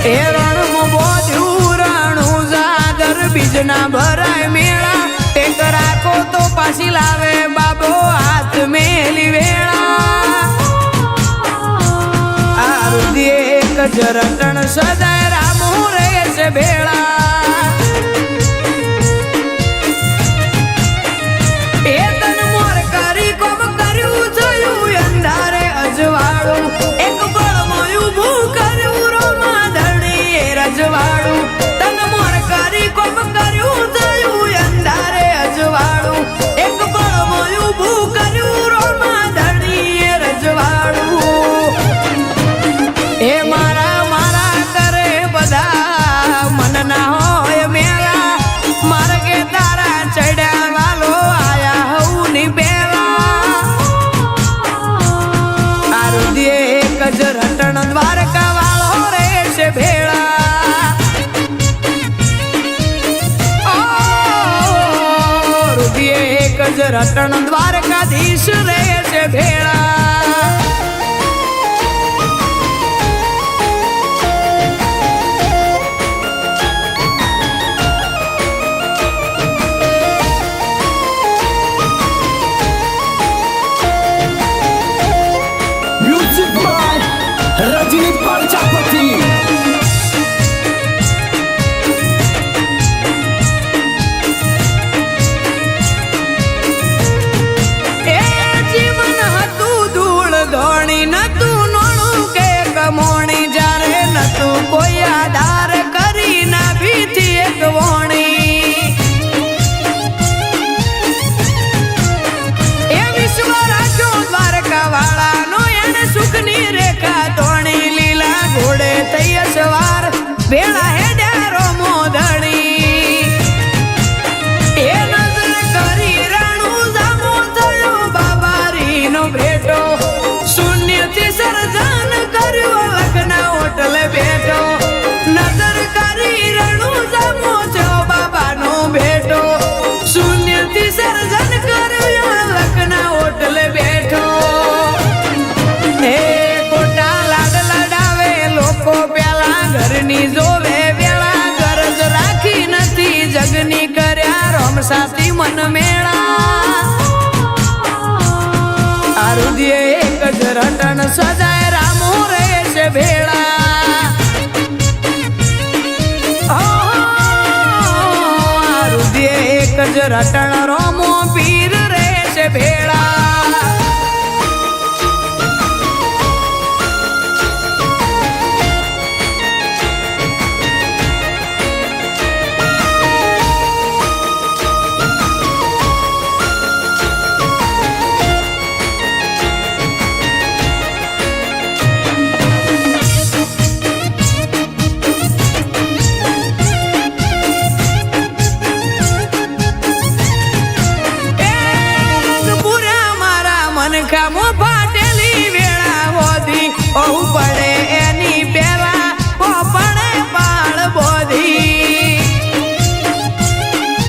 એ રણમાં બોધ્યું રણું જાગર બીજના ભરાય મેળા ટેક રાખો તો પાછી લાવે બાબો હાથ મેલી વેળા આ રુધિ એક જ રટણ સદાય રામો રહેશે ભેળા એ તન મોર કરી કોમ કર્યું જોયું અંધારે અજવાળું એક બળમાં ઊભું કર્યું રોમા ધણી રજવાળું તન મોર કરી કોમ કર્યું જોયું અંધારે અજવાળું એક બળમાં ઊભું કર્યું રોમા ધણી રજવાળું એ મારા મારા કરે બધા મન ના હોય મેળા માર્ગે તારા ચડ્યા વાલો આયા હઉ ની બેલા આ રુધિ એક જ રટણ દ્વારકા વાળો રહેશે ભેળા રુધિ એક જ રટણ દ્વારકાધીશ રહેશે ભેળા रजनी प्रजापति ए जीवन हतु धूल धोणी नतु नोणु के कमोणी जारे नतु कोई आधार करी ना भीती एक वोणी ए विश्व राजो द्वारका वाला नो एने सुखनी रेखा धोणी लीला घोड़े तैय सवार बेड़ा हेड्यारो मोधणी ए नजर કરી રાણું જામો થયો બાબારીનો ભેટો શૂન્યથી સર્જન કર્યું લખના હોટલે બેઠો નજર કરી રાણું જામો થયો બાબાનો ભેટો શૂન્યથી સર્જન કર્યું લખના હોટલે બેઠો હે કોટા લાડ લડાવે લોકો પેલા ઘરની જોવે વેળા ગરજ રાખી નથી જગની કર્યા રોમ સાથી મન મેળા આ રુધિ એક જ રટણ સજાય રામો રહેશે ભેળા આ રુધિ એક જ રટણ રો